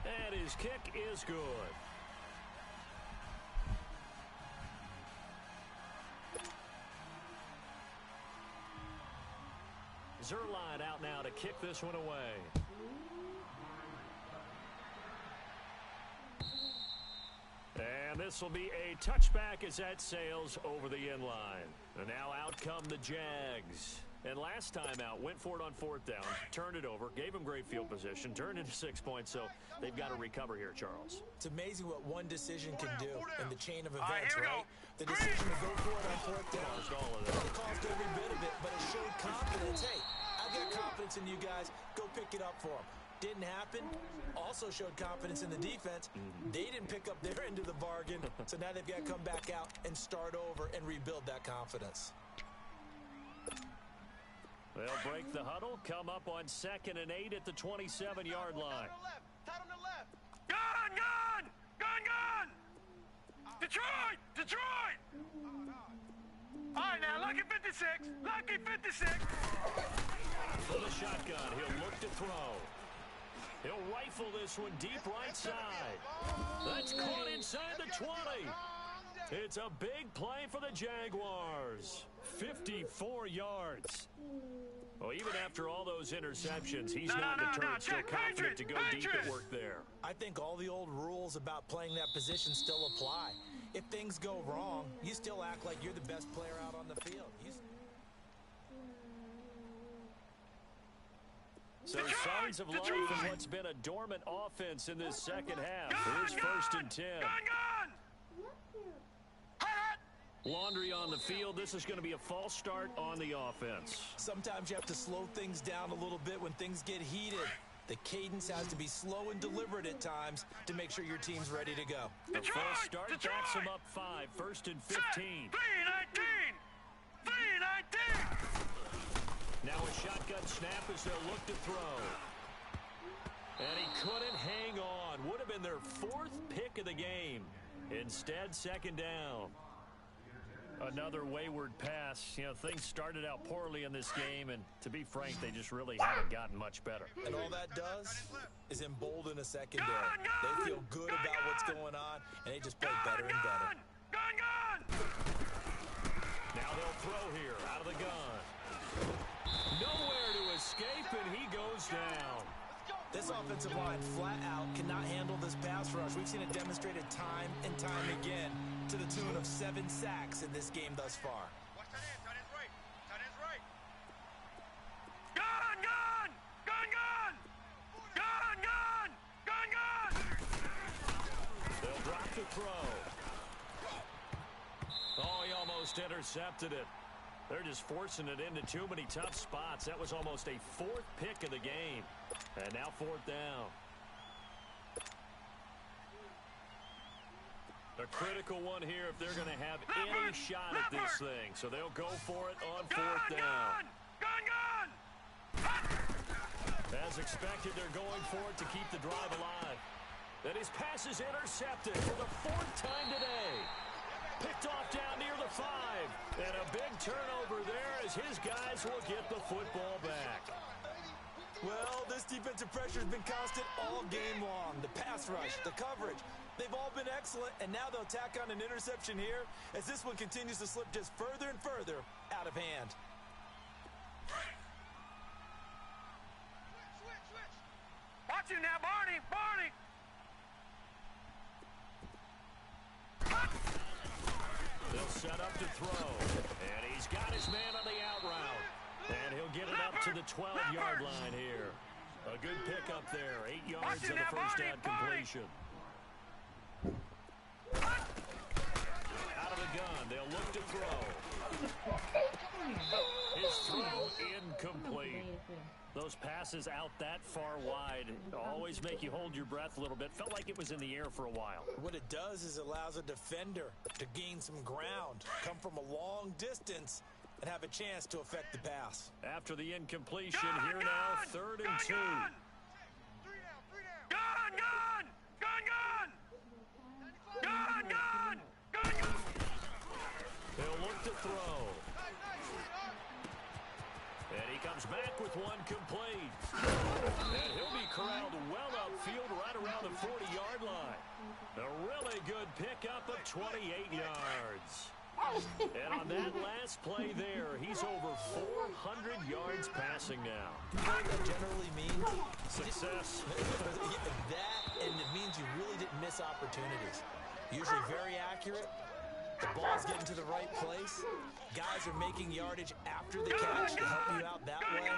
And his kick is good. Zerline out now to kick this one away. And this will be a touchback as that sails over the end line. And now out come the Jags. And last time out, went for it on 4th down, turned it over, gave them great field position, turned into 6 points, so they've got to recover here, Charles. It's amazing what one decision can do in the chain of right, events, here we right? go. The decision to go for it on 4th down. Caused all of It that. caused every bit of it, but it showed confidence. Hey, I've got confidence in you guys. Go pick it up for them. Didn't happen. Also showed confidence in the defense. They didn't pick up their end of the bargain, so now they've got to come back out and start over and rebuild that confidence. They'll break the huddle, come up on 2nd and 8 at the 27-yard line. Tight on the left. Gun, gun, gun, gun. Detroit, Detroit. All right, now, lucky 56, lucky 56. For the shotgun, he'll look to throw. He'll rifle this one deep right side. That's caught inside the 20. It's a big play for the Jaguars. 54 yards. Well, even after all those interceptions, he's not deterred, still confident to go deep at work there. I think all the old rules about playing that position still apply. If things go wrong, you still act like you're the best player out on the field. So signs of life in what's been a dormant offense in this second half. Here's 1st and 10. Laundry on the field. This is going to be a false start on the offense. Sometimes you have to slow things down a little bit when things get heated. The cadence has to be slow and deliberate at times to make sure your team's ready to go. The false start backs him up 5. 1st and 15. 3-19. 3-19. Now a shotgun snap as they'll look to throw. And he couldn't hang on. Would have been their 4th pick of the game. Instead, 2nd down. Another wayward pass. You know, things started out poorly in this game, and to be frank, they just really haven't gotten much better. And all that does is embolden a secondary. They feel good about what's going on, and they just play better and better. Now they'll throw here out of the gun. Nowhere to escape, and he goes down. This offensive line flat out cannot handle this pass rush. We've seen it demonstrated time and time again to the tune of 7 sacks in this game thus far. Watch that end. Tight end's right. Tight end's right. Gun, gun! Gun, gun! Gun, gun! Gun, gun! They'll drop the throw. Oh, he almost intercepted it. They're just forcing it into too many tough spots. That was almost a 4th pick of the game. And now 4th down. A critical one here if they're going to have any shot at this thing. So they'll go for it on 4th down. Gun, gun! As expected, they're going for it to keep the drive alive. Then his pass is intercepted for the 4th time today. Picked off down near the 5. And a big turnover there as his guys will get the football back. Well, this defensive pressure has been constant all game long. The pass rush, the coverage, they've all been excellent, and now they'll tack on an interception here as this one continues to slip just further and further out of hand. Switch. Watch him now, Barney. Barney. They'll set up to throw. And he's got his man on the out route. And he'll get it up to the 12-yard line here. A good pickup there. 8 yards on the 1st down completion. Out of the gun. They'll look to throw. His throw incomplete. Those passes out that far wide always make you hold your breath a little bit. Felt like it was in the air for a while. What it does is it allows a defender to gain some ground, come from a long distance, and have a chance to affect the pass. After the incompletion, here now, 3rd and 2. 3 down. Gun, gun! Gun, gun! Gun, gun! Gun, gun! They'll look to throw. And he comes back with one complete. And he'll be corralled well upfield right around the 40-yard line. A really good pickup of 28 yards. And on that last play there, he's over 400 yards passing now. You know what that generally means? Success. That, and it means you really didn't miss opportunities. Usually very accurate. The ball's getting to the right place. Guys are making yardage after the catch to help you out that way.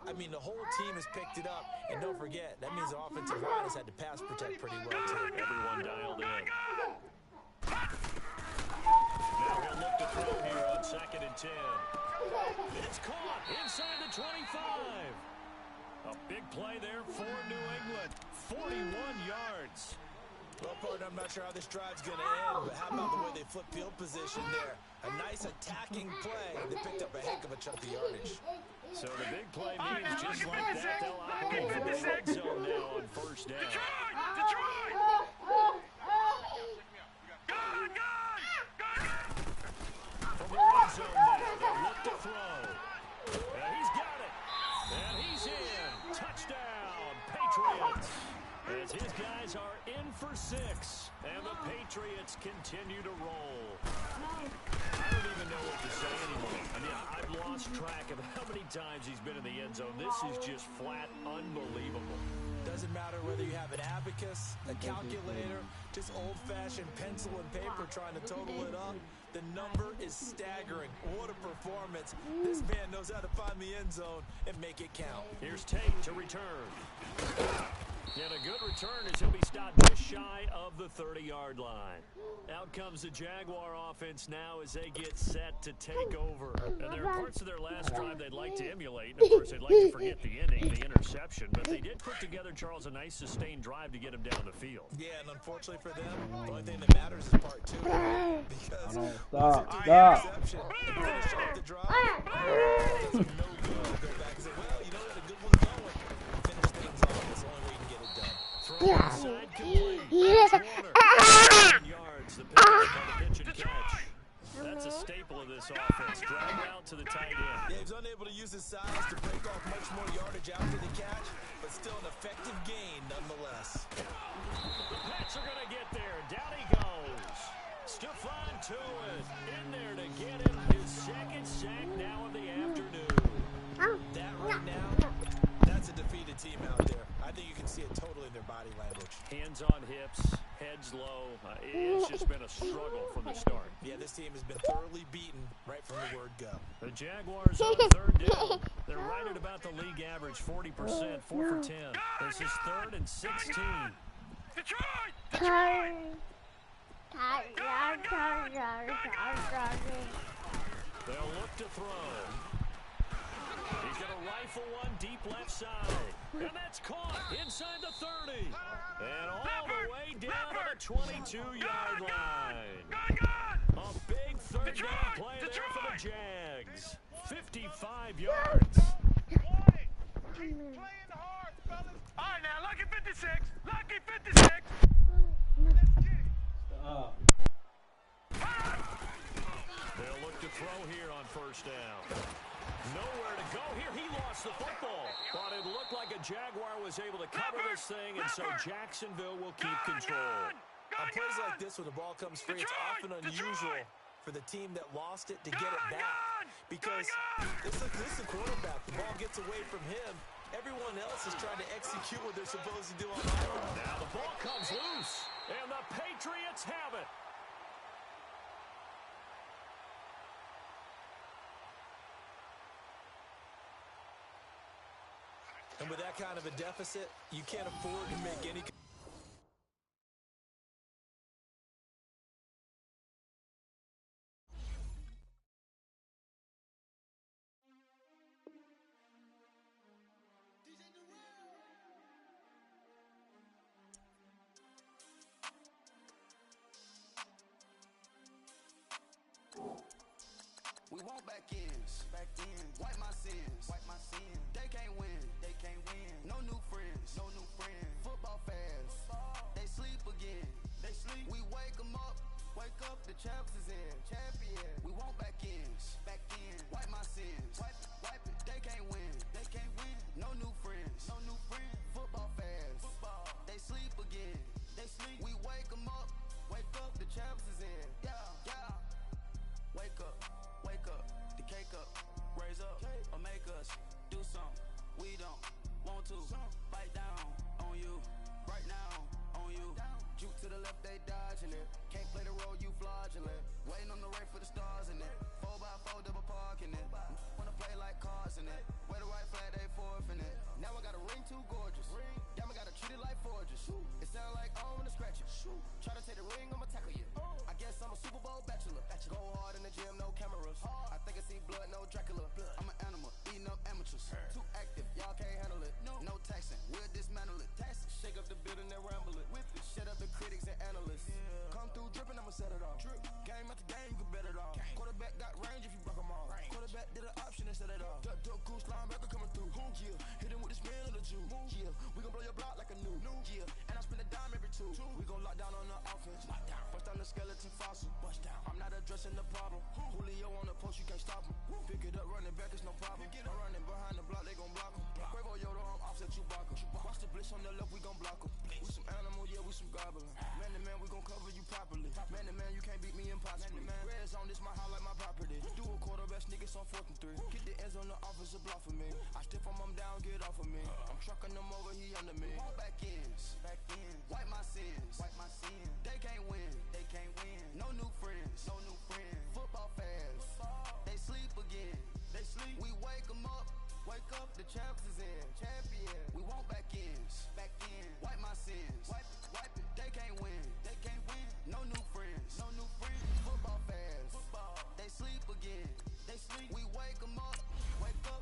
I mean, the whole team has picked it up. And don't forget, that means the offensive line has had to pass protect pretty well, too. Everyone dialed in. Now he'll look to throw here on 2nd and 10. It's caught inside the 25. A big play there for New England. 41 yards. Well, partner, I'm not sure how this drive's going to end, but how about the way they flip field position there? A nice attacking play. They picked up a heck of a chunk of yardage. So the big play means just like that, they'll operate from the red zone now on 1st down. Detroit! Gun, gun! Gun! From the red zone now, they'll look to throw. And he's got it. And he's in. Touchdown, Patriots. continue to roll. I don't even know what to say anymore. I mean, I've lost track of how many times he's been in the end zone. This is just flat unbelievable. Doesn't matter whether you have an abacus, a calculator, just old-fashioned pencil and paper trying to total it up. The number is staggering. What a performance. This man knows how to find the end zone and make it count. Here's Tate to return. And a good return as he'll be stopped just shy of the 30-yard line. Out comes the Jaguar offense now as they get set to take over. And there are parts of their last drive they'd like to emulate. And, of course, they'd like to forget the inning, the interception. But they did put together, Charles, a nice sustained drive to get him down the field. Yeah, and unfortunately for them, the only thing that matters is part two. Because interception and finish off the drive, it does no good to go back and say, well, you know what, a good one's going. Finish things off. That's the only way you can get it done. Throw inside complete. That's Warner. Yards. The pitch on the pitch and catch. That's a staple of this offense. Drag out to the tight end. Yeah, he's unable to use his size to break off much more yardage after the catch, but still an effective gain nonetheless. The Pats are going to get there. Down he goes. Stephon Tuitt in there to get him his second sack now of the afternoon. That right now, that's a defeated team out there. I think you can see it totally in their body language. Hands on hips, heads low. It's just been a struggle from the start. Yeah, this team has been thoroughly beaten right from the word go. The Jaguars on third down. They're right at about the league average, 40%, 4 for 10. This is 3rd and 16. Detroit! They'll look to throw. He's going to rifle one deep left side. And that's caught inside the 30. And all the way down to the 22-yard line. A big third down play there for the Jags. 55 yards. Keep playing hard, fellas. All right, now, lucky 56. Lucky 56. Let's get it. They'll look to throw here on first down. Nowhere to go here. He lost the football. But it looked like a Jaguar was able to cover this thing, and so Jacksonville will keep control. On plays like this, when the ball comes free, it's often unusual for the team that lost it to get it back. Because this is a quarterback. The ball gets away from him. Everyone else is trying to execute what they're supposed to do on offense. Now the ball comes loose, and the Patriots have it. And with that kind of a deficit, you can't afford to make any... We want back ends, wipe my sins, They can't win, no new friends, Football fans, they sleep again, We wake up, the champs is in, We want back ends, wipe my sins, wipe it. They can't win, no new friends, Football fans, they sleep again, We wake up, the champs is in, yeah. Wake up, the cake up, raise up, or make us do something we don't want to. Bite down on you, right now on you. Juke to the left, they dodging it. Can't play the role, you fraudulent. Waiting on the right for the stars in it. 4x4 double parking it. Wanna play like cars in it. Wear the right flag, they forfeit it. Now I got a ring too gorgeous. Damn, I gotta treat it like forges. It sound like I wanna scratch it. Try to take the ring, I'ma tackle you. I guess I'm a Super Bowl bachelor. Go hard in the gym, no cameras. I think I see blood, no Dracula. I'm an animal, eating up amateurs. Too active, y'all can't handle it. No taxing, we'll dismantle it. Shake up the building and ramble it. Shut up the critics and analysts. Come through dripping, I'ma set it off. Game after game, you can bet it off. Quarterback got range if you block them all. Quarterback did an option and set it off. Duck goose linebacker coming through. Yeah, hit him with the spin of the Jew. Yeah, we gon' blow your block like a new. Yeah, and I spend a dime every two. We gon' lock down on the offense. Bust down the skeleton fossil. I'm not addressing the problem. Julio on the post, you can't stop him. Pick it up, running back, it's no problem. I'm running behind the block, they gon' block him. Quavo Yoda, I'm offset Chewbacca. Watch the blitz on the left, we gon' block him. We some animal, yeah, we some goblin. Man to man, we gon' cover you properly. Man to man, you can't be 4th and 3. Get the ends on the officer block for me. I stiff him, I'm down, get off of me. I'm trucking them over, he under me. Walk back ends, wipe my sins, They can't win, No new friends, Football fans, they sleep again. We wake them up, the champs is in. Champion, we want back ends, wipe my sins, wipe it. They can't win, No new friends, Football fans, they sleep again. We wake them up,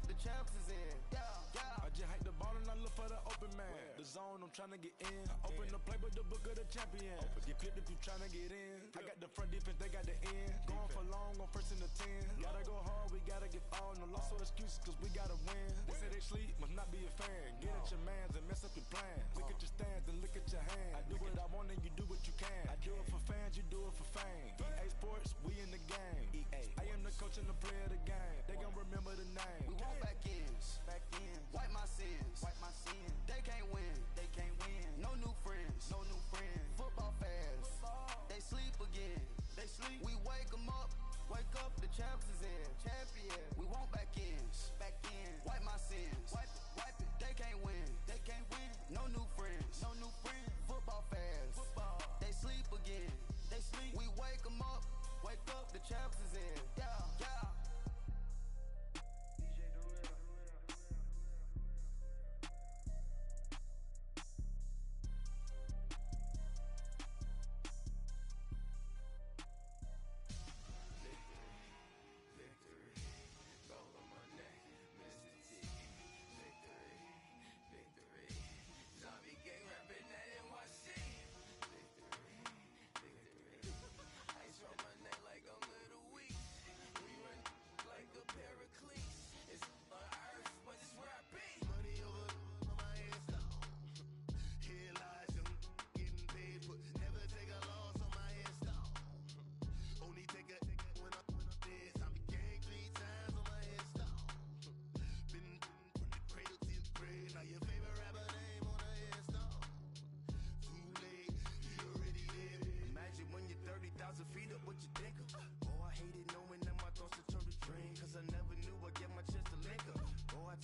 the champs is in. I just hike the ball and I look for the open man. The zone, I'm trying to get in. Open the playbook, the book of the champion. Get clipped if you trying to get in. I got the front defense, they got the end. Going for long on 1st and the 10. Gotta go hard, we gotta get all. No loss or excuses, cause we gotta win. They say they sleep, must not be a fan. Get at your mans and mess up your plans. Look at your stands and look at your hands. I do what I want and you do what you can. I do it for fans, you do it for fame. EA Sports, we in the game. I am the coach and the player of the game. They gon' remember the name. We want back ends, wipe my sins, They can't win, No new friends, Football fans, they sleep again. We wake them up, the champs is in. Champion, we want back ends, wipe my sins, wipe it. They can't win, No new friends, Football fans, they sleep again. We wake them up, the champs is in. Yeah.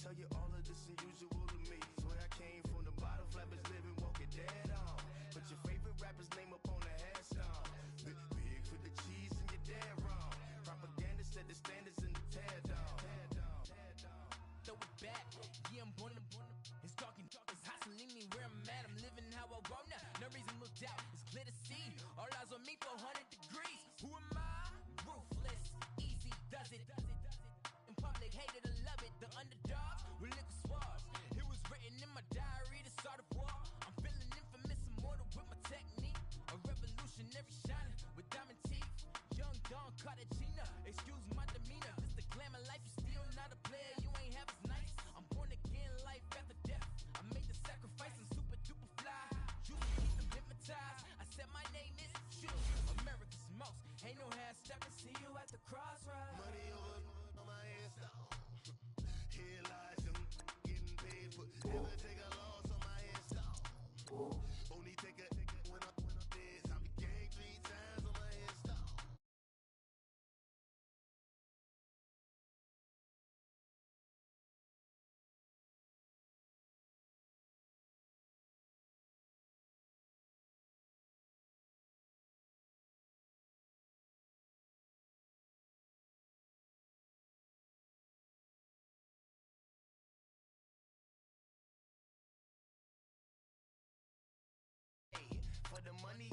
Tell you all of this unusual to me. Swear I came from the bottom, flappers living, walking dead on. Put your favorite rapper's name up on the headstone. Big for the cheese and you're dead wrong. Propaganda set the standards in the tear down. Throw it back, yeah, I'm born. It's talking, it's hustling me where I'm at. I'm living how I want now. No reason to doubt, it's clear to see. All eyes on me, 400 degrees. Who am I? Ruthless, easy, does it. In public, hate it or love it. The underdogs with liquor swabs. It was written in my diary to start a war. I'm feeling infamous, immortal with my technique. A revolutionary shining with diamond teeth. Young Don Cartagena, excuse my demeanor. This the glamour life, you still not a player. You ain't half as nice. I'm born again, life after death. I made the sacrifice and super duper fly. You can keep them hypnotized. I said my name is Shoe. America's most. Ain't no half stepping. See you at the crossroads. Money over on my headstone. Here lies them getting paid for. Never take a loss on my headstone. Only take a when I'm dead. I be gang 3 times on my headstone. For the money